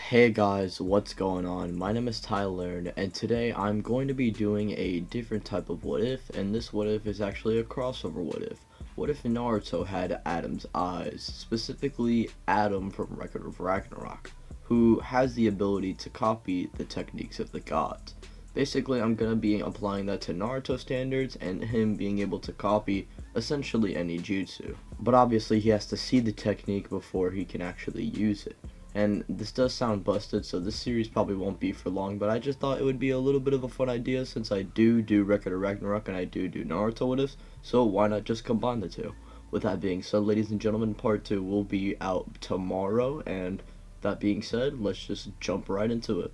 Hey guys, what's going on? My name is Tylearn, and today I'm going to be doing a different type of what if, and this what if is actually a crossover what if. What if Naruto had Adam's eyes, specifically Adam from Record of Ragnarok, who has the ability to copy the techniques of the gods. Basically, I'm going to be applying that to Naruto standards and him being able to copy essentially any jutsu. But obviously he has to see the technique before he can actually use it. And this does sound busted, so this series probably won't be for long, but I just thought it would be a little bit of a fun idea since I do Record of Ragnarok and I do Naruto what ifs, so why not just combine the two? With that being said, ladies and gentlemen, part 2 will be out tomorrow, and that being said, let's just jump right into it.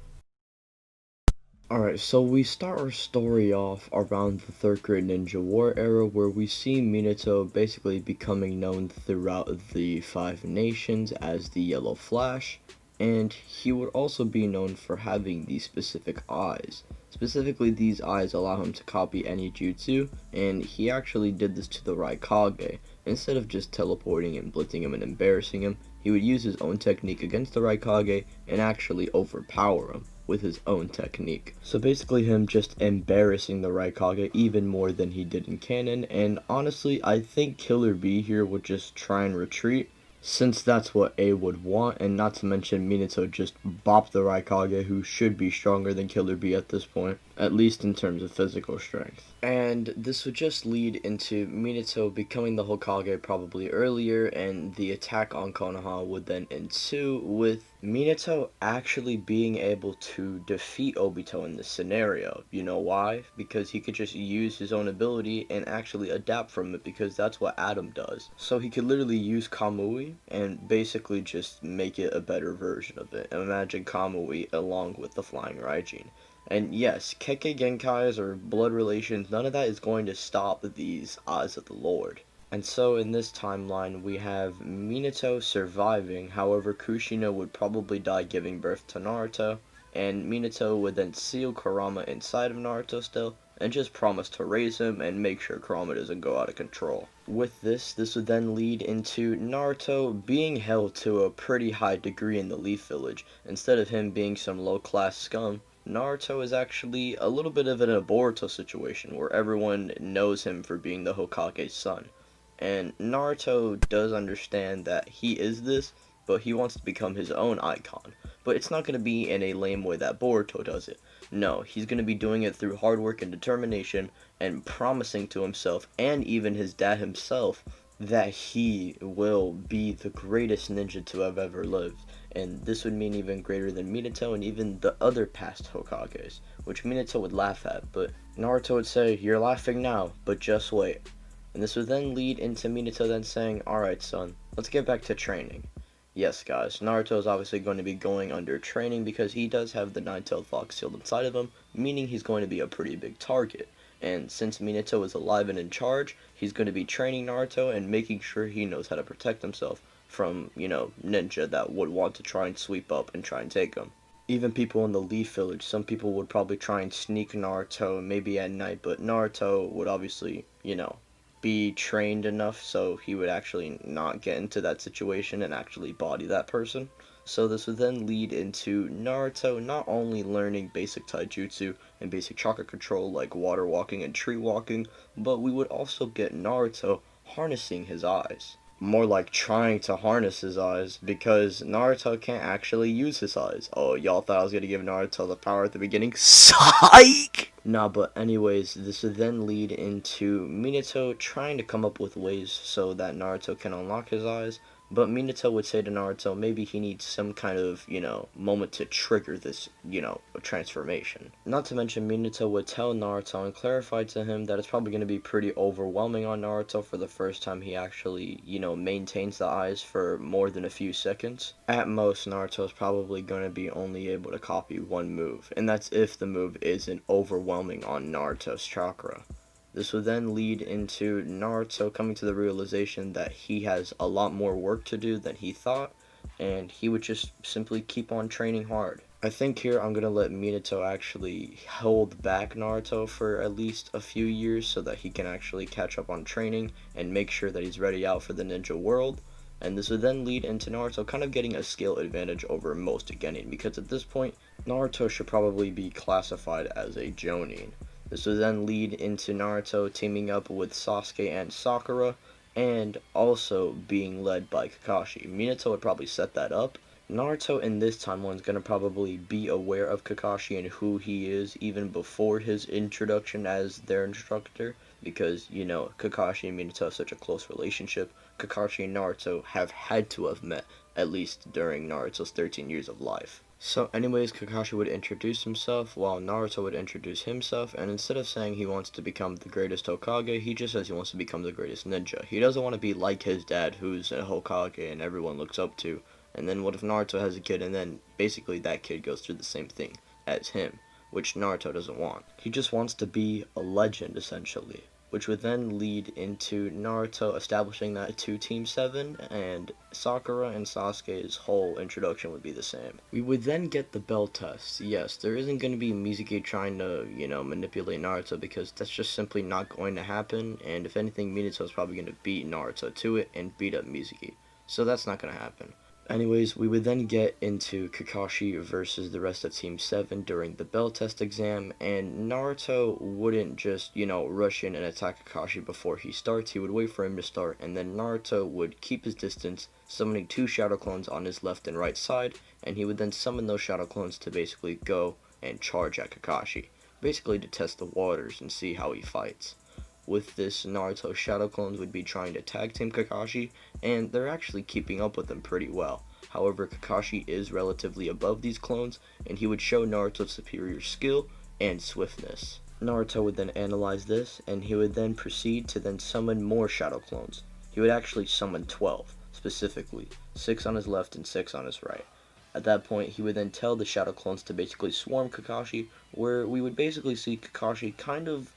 Alright, so we start our story off around the 3rd grade ninja war era where we see Minato basically becoming known throughout the 5 nations as the Yellow Flash, and he would also be known for having these specific eyes. Specifically, these eyes allow him to copy any jutsu, and he actually did this to the Raikage. Instead of just teleporting and blitzing him and embarrassing him, he would use his own technique against the Raikage and actually overpower him with his own technique. So basically him just embarrassing the Raikage even more than he did in canon, and honestly I think Killer B here would just try and retreat since that's what A would want, and not to mention Minato just bopped the Raikage, who should be stronger than Killer B at this point, at least in terms of physical strength. And this would just lead into Minato becoming the Hokage probably earlier, and the attack on Konoha would then ensue, with Minato actually being able to defeat Obito in this scenario. You know why? Because he could just use his own ability and actually adapt from it, because that's what Adam does. So he could literally use Kamui and basically just make it a better version of it. Imagine Kamui along with the Flying Raijin. And yes, Kekkei Genkais or blood relations, none of that is going to stop these Eyes of the Lord. And so in this timeline we have Minato surviving, however Kushina would probably die giving birth to Naruto, and Minato would then seal Kurama inside of Naruto still, and just promise to raise him and make sure Kurama doesn't go out of control. With this would then lead into Naruto being held to a pretty high degree in the Leaf Village. Instead of him being some low-class scum, Naruto is actually a little bit of an Boruto situation, where everyone knows him for being the Hokage's son. And Naruto does understand that he is this, but he wants to become his own icon. But it's not going to be in a lame way that Boruto does it. No, he's going to be doing it through hard work and determination, and promising to himself, and even his dad himself, that he will be the greatest ninja to have ever lived. And this would mean even greater than Minato and even the other past Hokages, which Minato would laugh at, but Naruto would say, "You're laughing now, but just wait." And this would then lead into Minato then saying, "Alright son, let's get back to training." Yes guys, Naruto is obviously going to be going under training because he does have the nine-tailed fox sealed inside of him, meaning he's going to be a pretty big target. And since Minato is alive and in charge, he's going to be training Naruto and making sure he knows how to protect himself from, ninja that would want to try and sweep up and try and take him. Even people in the Leaf Village, some people would probably try and sneak Naruto maybe at night, but Naruto would obviously, be trained enough so he would actually not get into that situation and actually body that person. So this would then lead into Naruto not only learning basic taijutsu and basic chakra control like water walking and tree walking, but we would also get Naruto harnessing his eyes. More like trying to harness his eyes, because Naruto can't actually use his eyes. Oh, y'all thought I was gonna give Naruto the power at the beginning? Psych! Nah, but anyways, this would then lead into Minato trying to come up with ways so that Naruto can unlock his eyes, but Minato would say to Naruto maybe he needs some kind of, moment to trigger this, transformation. Not to mention Minato would tell Naruto and clarify to him that it's probably going to be pretty overwhelming on Naruto for the first time he actually, maintains the eyes for more than a few seconds. At most, Naruto is probably going to be only able to copy one move, and that's if the move isn't overwhelming on Naruto's chakra. This would then lead into Naruto coming to the realization that he has a lot more work to do than he thought, and he would just simply keep on training hard. I think here I'm going to let Minato actually hold back Naruto for at least a few years so that he can actually catch up on training and make sure that he's ready out for the ninja world. And this would then lead into Naruto kind of getting a skill advantage over most Genin, because at this point, Naruto should probably be classified as a Jonin. This would then lead into Naruto teaming up with Sasuke and Sakura, and also being led by Kakashi. Minato would probably set that up. Naruto in this timeline is going to probably be aware of Kakashi and who he is even before his introduction as their instructor, because, you know, Kakashi and Minato have such a close relationship. Kakashi and Naruto have had to have met, at least during Naruto's 13 years of life. So anyways, Kakashi would introduce himself while Naruto would introduce himself, and instead of saying he wants to become the greatest Hokage, he just says he wants to become the greatest ninja. He doesn't want to be like his dad, who's a Hokage and everyone looks up to. And then what if Naruto has a kid and then basically that kid goes through the same thing as him, which Naruto doesn't want. He just wants to be a legend, essentially, which would then lead into Naruto establishing that to Team 7, and Sakura and Sasuke's whole introduction would be the same. We would then get the bell test. Yes, there isn't going to be Mizuki trying to, manipulate Naruto, because that's just simply not going to happen, and if anything, Minato is probably going to beat Naruto to it and beat up Mizuki. So that's not going to happen. Anyways, we would then get into Kakashi versus the rest of Team 7 during the bell test exam, and Naruto wouldn't just, rush in and attack Kakashi before he starts. He would wait for him to start, and then Naruto would keep his distance, summoning 2 shadow clones on his left and right side, and he would then summon those shadow clones to basically go and charge at Kakashi, basically to test the waters and see how he fights. With this, Naruto's shadow clones would be trying to tag team Kakashi, and they're actually keeping up with him pretty well. However, Kakashi is relatively above these clones, and he would show Naruto's superior skill and swiftness. Naruto would then analyze this, and he would then proceed to then summon more shadow clones. He would actually summon 12, specifically, 6 on his left and 6 on his right. At that point, he would then tell the shadow clones to basically swarm Kakashi, where we would basically see Kakashi kind of,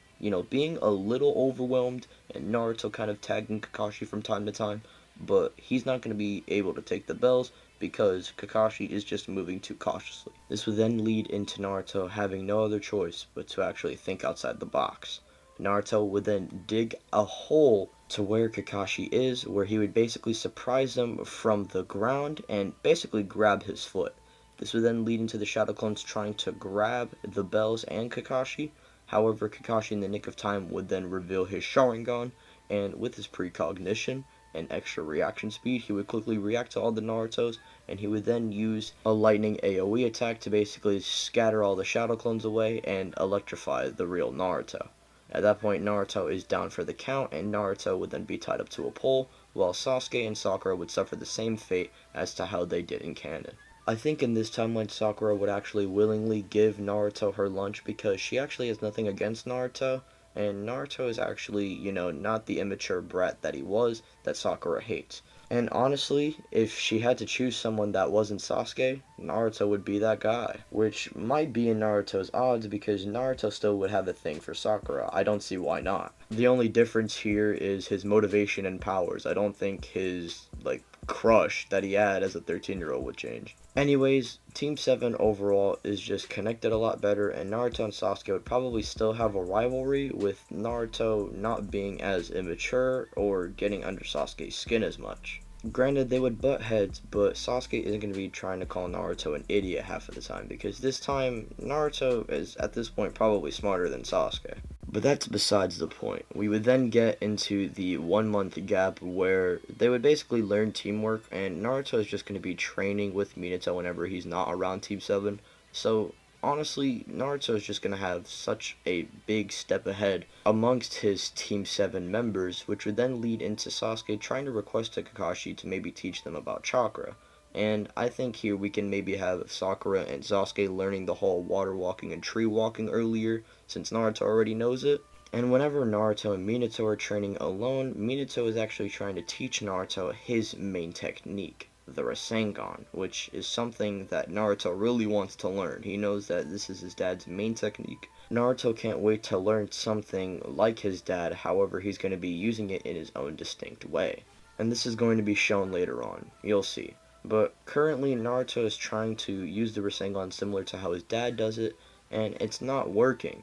being a little overwhelmed, and Naruto kind of tagging Kakashi from time to time, but he's not going to be able to take the bells because Kakashi is just moving too cautiously. This would then lead into Naruto having no other choice but to actually think outside the box. Naruto would then dig a hole to where Kakashi is, where he would basically surprise him from the ground and basically grab his foot. This would then lead into the Shadow Clones trying to grab the bells and Kakashi. However, Kakashi in the nick of time would then reveal his Sharingan, and with his precognition and extra reaction speed, he would quickly react to all the Narutos, and he would then use a lightning AoE attack to basically scatter all the Shadow Clones away and electrify the real Naruto. At that point, Naruto is down for the count, and Naruto would then be tied up to a pole, while Sasuke and Sakura would suffer the same fate as to how they did in canon. I think in this timeline, Sakura would actually willingly give Naruto her lunch because she actually has nothing against Naruto, and Naruto is actually, not the immature brat that he was that Sakura hates. And honestly, if she had to choose someone that wasn't Sasuke, Naruto would be that guy. Which might be in Naruto's odds because Naruto still would have a thing for Sakura. I don't see why not. The only difference here is his motivation and powers. I don't think his, crush that he had as a 13-year-old would change. Anyways, Team 7 overall is just connected a lot better, and Naruto and Sasuke would probably still have a rivalry, with Naruto not being as immature or getting under Sasuke's skin as much. Granted, they would butt heads, but Sasuke isn't going to be trying to call Naruto an idiot half of the time, because this time, Naruto is at this point probably smarter than Sasuke. But that's besides the point. We would then get into the 1 month gap where they would basically learn teamwork, and Naruto is just going to be training with Minato whenever he's not around Team 7. So honestly, Naruto is just going to have such a big step ahead amongst his Team 7 members, which would then lead into Sasuke trying to request to Kakashi to maybe teach them about chakra. And I think here we can maybe have Sakura and Sasuke learning the whole water walking and tree walking earlier, since Naruto already knows it. And whenever Naruto and Minato are training alone, Minato is actually trying to teach Naruto his main technique, the Rasengan, which is something that Naruto really wants to learn. He knows that this is his dad's main technique. Naruto can't wait to learn something like his dad, however he's going to be using it in his own distinct way. And this is going to be shown later on, you'll see. But currently Naruto is trying to use the Rasengan similar to how his dad does it, and it's not working.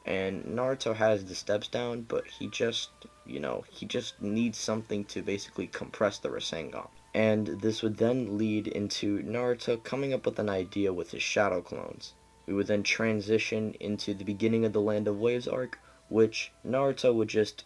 And Naruto has the steps down, but he just needs something to basically compress the Rasengan. And this would then lead into Naruto coming up with an idea with his shadow clones. We would then transition into the beginning of the Land of Waves arc, which Naruto would just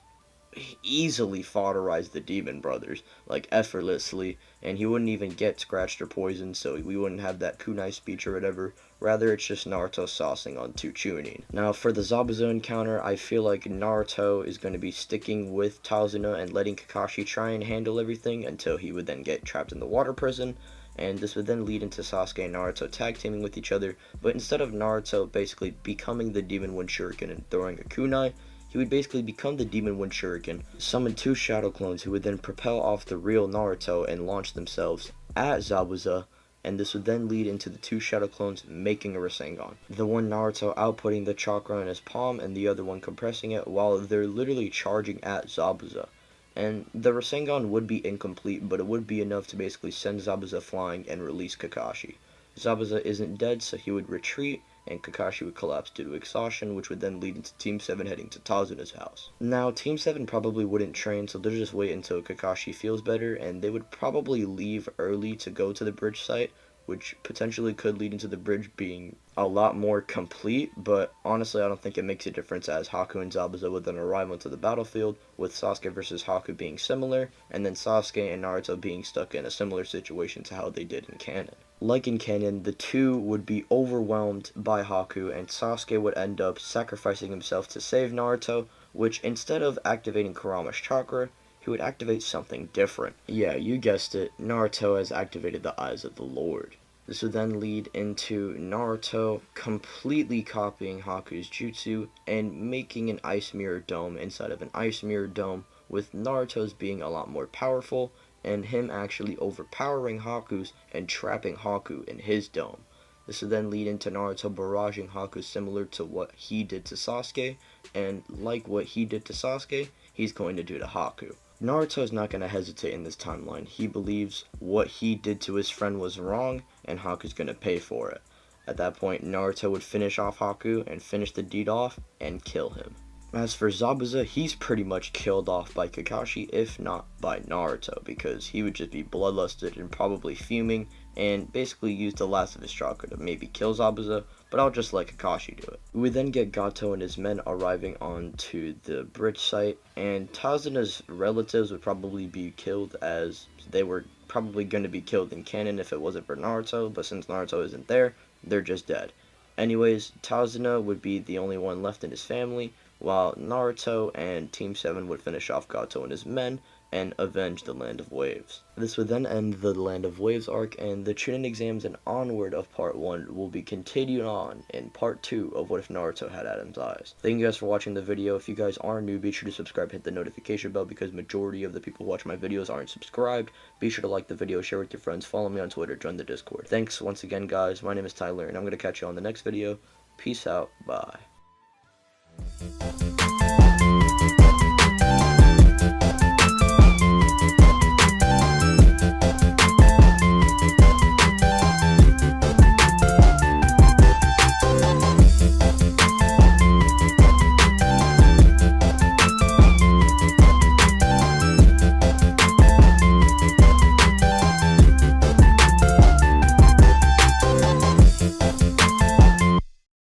easily foderize the Demon Brothers, like effortlessly, and he wouldn't even get scratched or poisoned, so we wouldn't have that kunai speech or whatever. Rather, it's just Naruto saucing on two Chunin. Now, for the Zabuza encounter, I feel like Naruto is going to be sticking with Tazuna and letting Kakashi try and handle everything until he would then get trapped in the water prison. And this would then lead into Sasuke and Naruto tag teaming with each other, but instead of Naruto basically becoming the Demon Wind Shuriken and throwing a kunai, he would basically become the Demon Wind Shuriken, summon two shadow clones who would then propel off the real Naruto and launch themselves at Zabuza, and this would then lead into the two shadow clones making a Rasengan. The one Naruto outputting the chakra in his palm and the other one compressing it while they're literally charging at Zabuza. And the Rasengan would be incomplete, but it would be enough to basically send Zabuza flying and release Kakashi. Zabuza isn't dead, so he would retreat, and Kakashi would collapse due to exhaustion, which would then lead into Team 7 heading to Tazuna's house. Now, Team 7 probably wouldn't train, so they'll just wait until Kakashi feels better, and they would probably leave early to go to the bridge site, which potentially could lead into the bridge being a lot more complete, but honestly I don't think it makes a difference, as Haku and Zabuza would then arrive onto the battlefield, with Sasuke versus Haku being similar, and then Sasuke and Naruto being stuck in a similar situation to how they did in canon. Like in canon, the two would be overwhelmed by Haku, and Sasuke would end up sacrificing himself to save Naruto, which instead of activating Kurama's chakra, he would activate something different. Yeah, you guessed it, Naruto has activated the Eyes of the Lord. This would then lead into Naruto completely copying Haku's jutsu and making an ice mirror dome inside of an ice mirror dome, with Naruto's being a lot more powerful and him actually overpowering Haku's and trapping Haku in his dome. This would then lead into Naruto barraging Haku similar to what he did to Sasuke, and like what he did to Sasuke, he's going to do to Haku. Naruto is not going to hesitate in this timeline. He believes what he did to his friend was wrong, and Haku's going to pay for it. At that point, Naruto would finish off Haku and finish the deed off and kill him. As for Zabuza, he's pretty much killed off by Kakashi, if not by Naruto, because he would just be bloodlusted and probably fuming, and basically use the last of his chakra to maybe kill Zabuza, but I'll just let Kakashi do it. We then get Gato and his men arriving onto the bridge site, and Tazuna's relatives would probably be killed, as they were probably going to be killed in canon if it wasn't for Naruto, but since Naruto isn't there, they're just dead. Anyways, Tazuna would be the only one left in his family, while Naruto and Team 7 would finish off Gato and his men and avenge the Land of Waves. This would then end the Land of Waves arc, and the Chunin exams and onward of Part 1 will be continued on in Part 2 of What If Naruto Had Adam's Eyes. Thank you guys for watching the video. If you guys are new, be sure to subscribe, hit the notification bell, because majority of the people who watch my videos aren't subscribed. Be sure to like the video, share with your friends, follow me on Twitter, join the Discord. Thanks once again, guys. My name is Tylearn, and I'm going to catch you on the next video. Peace out. Bye.